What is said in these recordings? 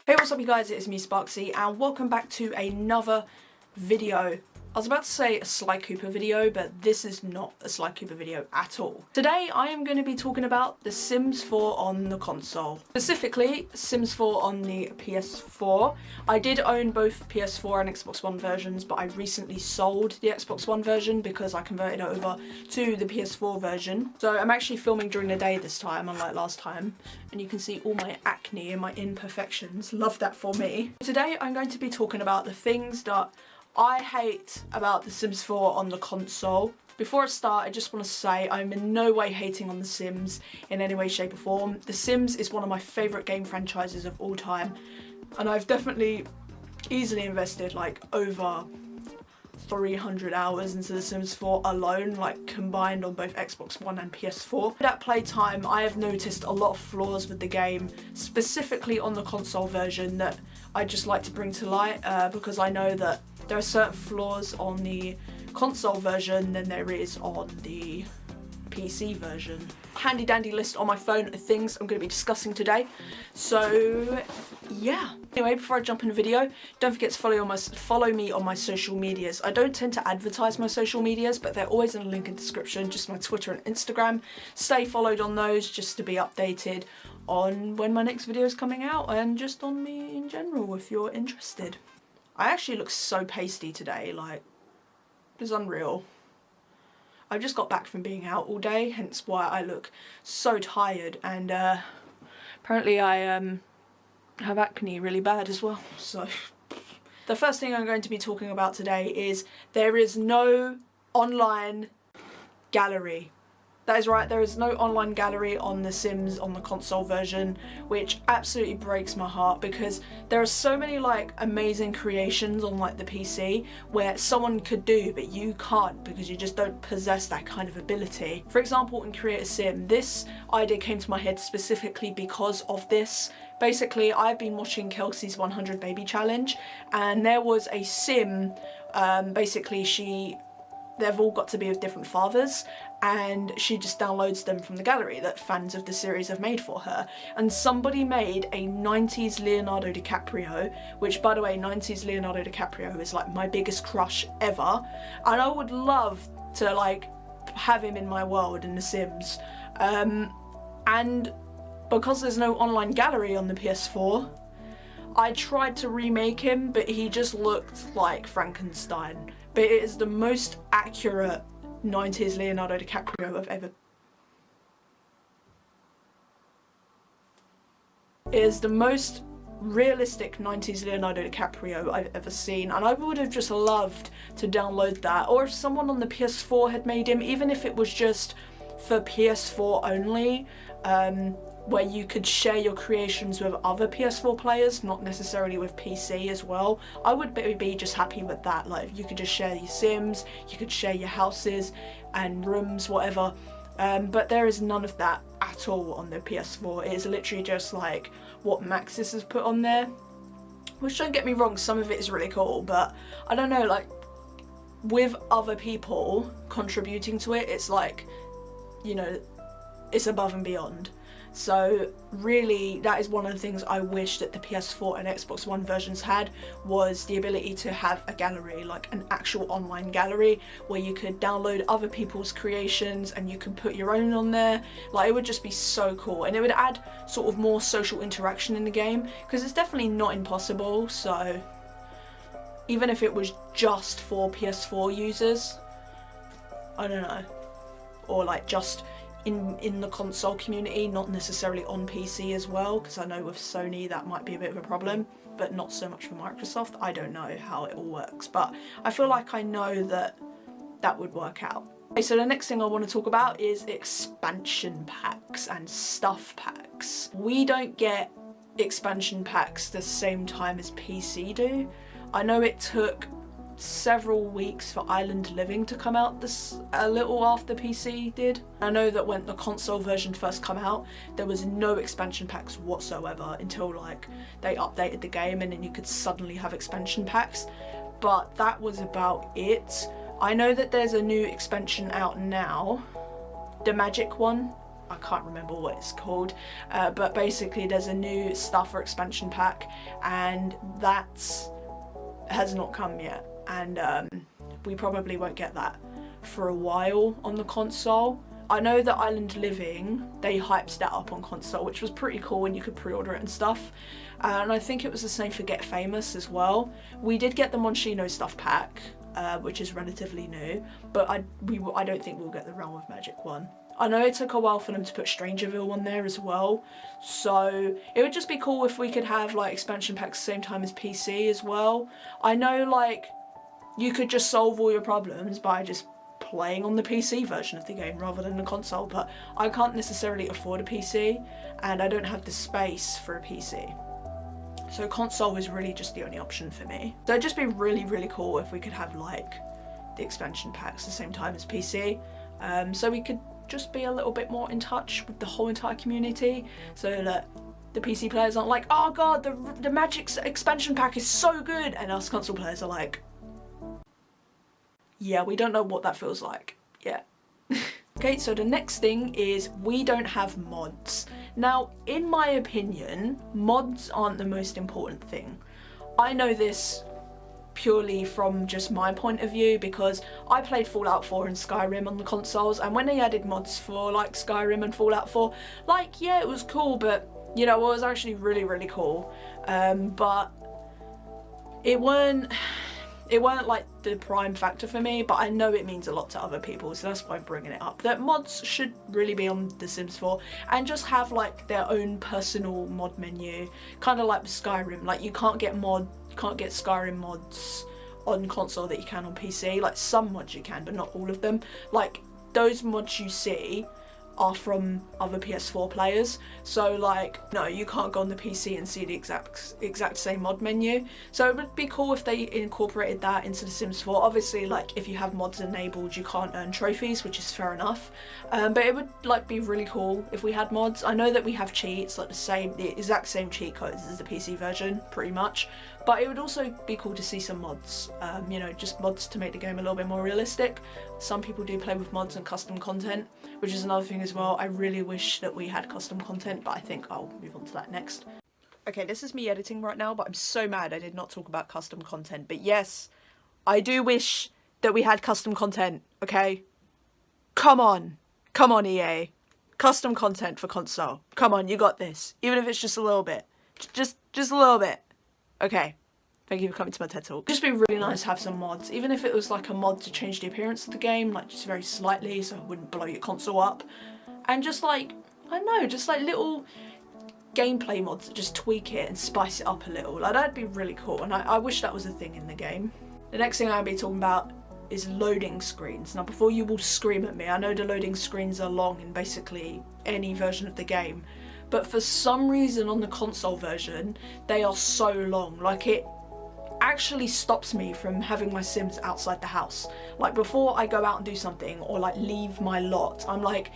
Hey, what's up you guys, it's me Sparxxyy and welcome back to another video. I was about to say a Sly Cooper video, but this is not a Sly Cooper video at all. Today I am going to be talking about The Sims 4 on the console. Specifically, Sims 4 on the PS4. I did own both PS4 and Xbox One versions, but I recently sold the Xbox One version because I converted it over to the PS4 version. So I'm actually filming during the day this time, unlike last time. And you can see all my acne and my imperfections. Love that for me. Today I'm going to be talking about the things that I hate about The Sims 4 on the console. Before I start, I just want to say I'm in no way hating on The Sims in any way, shape or form. The Sims is one of my favourite game franchises of all time, and I've definitely easily invested like over 300 hours into The Sims 4 alone, like combined on both Xbox One and PS4. At playtime, I have noticed a lot of flaws with the game, specifically on the console version, that I just like to bring to light because I know that there are certain flaws on the console version than there is on the PC version. Handy dandy list on my phone of things I'm going to be discussing today. So yeah. Anyway, before I jump in the video, don't forget to follow me on my social medias. I don't tend to advertise my social medias, but they're always in a link in the description, just my Twitter and Instagram. Stay followed on those just to be updated on when my next video is coming out and just on me in general if you're interested. I actually look so pasty today, like, it's unreal. I've just got back from being out all day, hence why I look so tired, and apparently I have acne really bad as well, so. The first thing I'm going to be talking about today is there is no online gallery. That is right, there is no online gallery on The Sims on the console version, which absolutely breaks my heart because there are so many like amazing creations on like the PC where someone could do but you can't because you just don't possess that kind of ability. For example, in Create a Sim, this idea came to my head specifically because of this. Basically, I've been watching Kelsey's 100 Baby Challenge and there was a sim, basically they've all got to be with different fathers and she just downloads them from the gallery that fans of the series have made for her. And somebody made a 90s Leonardo DiCaprio, which by the way, 90s Leonardo DiCaprio is like my biggest crush ever. And I would love to like have him in my world in The Sims. And because there's no online gallery on the PS4, I tried to remake him, but he just looked like Frankenstein. But it is the most accurate 90s Leonardo DiCaprio I've ever... It is the most realistic 90s Leonardo DiCaprio I've ever seen, and I would have just loved to download that. Or if someone on the PS4 had made him, even if it was just for PS4 only, where you could share your creations with other PS4 players, not necessarily with PC as well. I would be just happy with that. Like, you could just share your Sims, you could share your houses and rooms, whatever. But there is none of that at all on the PS4. It is literally just like what Maxis has put on there. Which, don't get me wrong, some of it is really cool, but I don't know, like, with other people contributing to it, it's like, you know, it's above and beyond. So really, that is one of the things I wish that the PS4 and Xbox One versions had, was the ability to have a gallery, like an actual online gallery where you could download other people's creations and you could put your own on there. Like, it would just be so cool, and it would add sort of more social interaction in the game, because it's definitely not impossible. So even if it was just for PS4 users, I don't know, or like just in the console community, not necessarily on PC as well, because I know with Sony that might be a bit of a problem, but not so much for Microsoft. I don't know how it all works, but I feel like I know that that would work out. Okay, so the next thing I want to talk about is expansion packs and stuff packs. We don't get expansion packs the same time as PC do. I know it took several weeks for Island Living to come out a little after PC did. I know that when the console version first came out, there was no expansion packs whatsoever until like they updated the game, and then you could suddenly have expansion packs, but that was about it. I know that there's a new expansion out now, the Magic one, I can't remember what it's called, but basically there's a new Stuffer expansion pack, and that has not come yet, and we probably won't get that for a while on the console. I know that Island Living, they hyped that up on console, which was pretty cool when you could pre-order it and stuff. And I think it was the same for Get Famous as well. We did get the Monshino stuff pack, which is relatively new, but I don't think we'll get the Realm of Magic one. I know it took a while for them to put Strangerville on there as well, so it would just be cool if we could have like expansion packs the same time as PC as well. I know like you could just solve all your problems by just playing on the PC version of the game rather than the console, but I can't necessarily afford a PC and I don't have the space for a PC. So console is really just the only option for me. So it'd just be really, really cool if we could have like the expansion packs the same time as PC, so we could just be a little bit more in touch with the whole entire community, so that the PC players aren't like, oh god, the Magic expansion pack is so good, and us console players are like, yeah, we don't know what that feels like yet. Okay, so the next thing is we don't have mods. Now, in my opinion, mods aren't the most important thing. I know this purely from just my point of view because I played Fallout 4 and Skyrim on the consoles, and when they added mods for like Skyrim and Fallout 4, like, yeah, it was cool, but you know, it was actually really, really cool, but it weren't like the prime factor for me, but I know it means a lot to other people, so that's why I'm bringing it up. That mods should really be on The Sims 4 and just have like their own personal mod menu, kind of like with Skyrim. Like you can't get Skyrim mods on console that you can on PC. Like some mods you can, but not all of them. Like those mods you see are from other PS4 players, so like no, you can't go on the PC and see the exact same mod menu. So it would be cool if they incorporated that into The Sims 4. Obviously, like if you have mods enabled, you can't earn trophies, which is fair enough, but it would like be really cool if we had mods. I know that we have cheats, like the exact same cheat codes as the PC version pretty much, but it would also be cool to see some mods, you know, just mods to make the game a little bit more realistic. Some people do play with mods and custom content, which is another thing as well. I really wish that we had custom content, but I think I'll move on to that next. Okay, this is me editing right now, but I'm so mad I did not talk about custom content. But yes, I do wish that we had custom content, okay? Come on, EA. Custom content for console. Come on, you got this. Even if it's just a little bit. Just a little bit. Okay. Thank you for coming to my TED Talk. It'd just be really nice to have some mods, even if it was like a mod to change the appearance of the game, like just very slightly so it wouldn't blow your console up. And just like, I don't know, just like little gameplay mods that just tweak it and spice it up a little. Like that'd be really cool, and I wish that was a thing in the game. The next thing I'll be talking about is loading screens. Now before you all scream at me, I know the loading screens are long in basically any version of the game, but for some reason on the console version, they are so long. Like it actually stops me from having my Sims outside the house. Like before I go out and do something or like leave my lot, I'm like,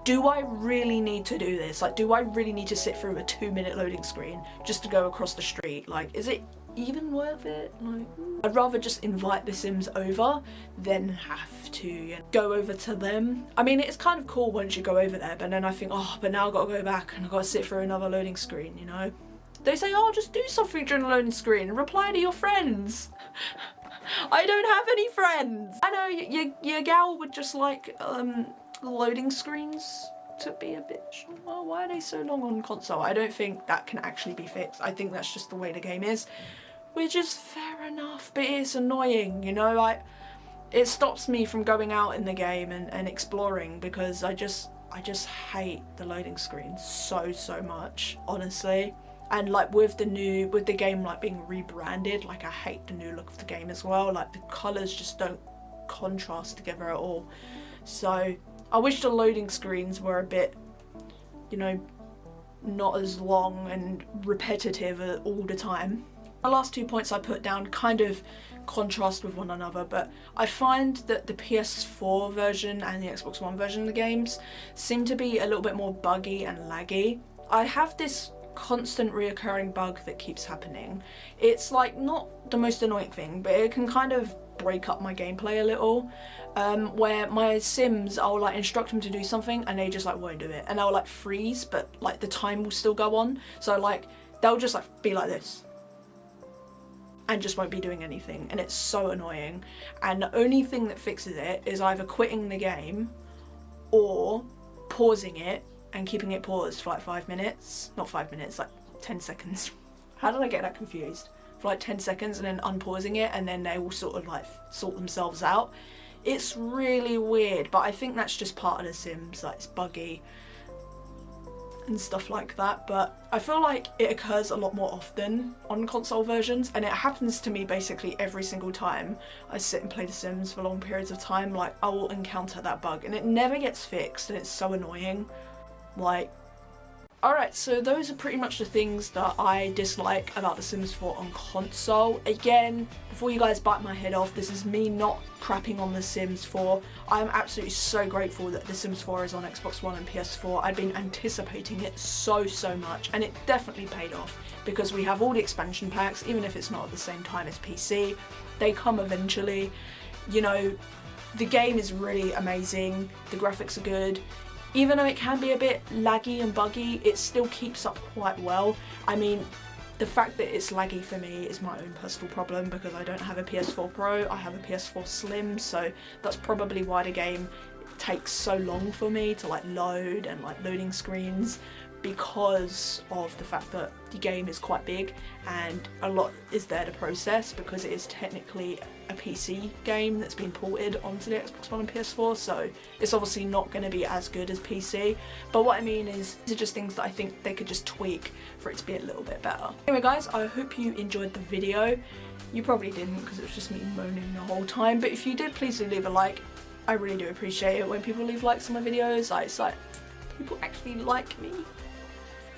do I really need to do this? Like, do I really need to sit through a 2-minute loading screen just to go across the street? Like, is it even worth it? Like, I'd rather just invite the Sims over than have to, you know, go over to them. I mean, it's kind of cool once you go over there, but then I think, oh, but now I've got to go back and I've got to sit through another loading screen, you know? They say, oh, just do something during the loading screen. Reply to your friends. I don't have any friends. I know your gal would just like loading screens to be a bit short. Well, why are they so long on console? I don't think that can actually be fixed. I think that's just the way the game is, which is fair enough, but it's annoying, you know? Like, it stops me from going out in the game and exploring because I just hate the loading screens so much, honestly. And like with the game like being rebranded, like I hate the new look of the game as well. Like the colours just don't contrast together at all. So I wish the loading screens were a bit, you know, not as long and repetitive all the time. The last 2 points I put down kind of contrast with one another, but I find that the PS4 version and the Xbox One version of the games seem to be a little bit more buggy and laggy. I have this constant reoccurring bug that keeps happening. It's like not the most annoying thing, but it can kind of break up my gameplay a little, where my Sims, I'll like instruct them to do something and they just like won't do it, and they'll like freeze, but like the time will still go on. So like they'll just like be like this and just won't be doing anything, and it's so annoying. And the only thing that fixes it is either quitting the game or pausing it and keeping it paused for like 5 minutes, not 5 minutes, like 10 seconds. How did I get that confused? For like 10 seconds and then unpausing it, and then they will sort of like sort themselves out. It's really weird, but I think that's just part of The Sims, like it's buggy and stuff like that. But I feel like it occurs a lot more often on console versions, and it happens to me basically every single time I sit and play The Sims for long periods of time. Like I will encounter that bug and it never gets fixed, and it's so annoying. Like, alright, so those are pretty much the things that I dislike about The Sims 4 on console. Again, before you guys bite my head off, this is me not crapping on The Sims 4. I'm absolutely so grateful that The Sims 4 is on Xbox One and PS4. I've been anticipating it so much, and it definitely paid off because we have all the expansion packs, even if it's not at the same time as PC. They come eventually. You know, the game is really amazing, the graphics are good. Even though it can be a bit laggy and buggy, it still keeps up quite well. I mean, the fact that it's laggy for me is my own personal problem because I don't have a PS4 Pro, I have a PS4 Slim, so that's probably why the game takes so long for me to like load and like loading screens, because of the fact that the game is quite big and a lot is there to process because it is technically a PC game that's been ported onto the Xbox One and PS4, so it's obviously not going to be as good as PC. But what I mean is, these are just things that I think they could just tweak for it to be a little bit better. Anyway guys, I hope you enjoyed the video. You probably didn't because it was just me moaning the whole time, but if you did, please do leave a like. I really do appreciate it when people leave likes on my videos. Like, it's like people actually like me.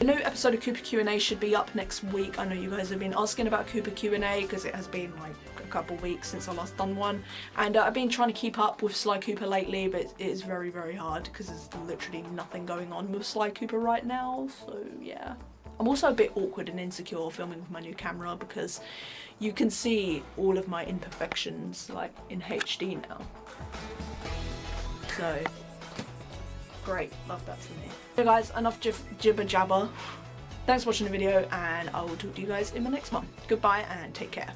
A new episode of Cooper Q&A should be up next week. I know you guys have been asking about Cooper Q&A because it has been like a couple weeks since I last done one, and I've been trying to keep up with Sly Cooper lately, but it is very hard because there's literally nothing going on with Sly Cooper right now, so yeah. I'm also a bit awkward and insecure filming with my new camera because you can see all of my imperfections like in HD now. So great, love that for me. So guys, enough jibber jabber. Thanks for watching the video, and I will talk to you guys in the next one. Goodbye and take care.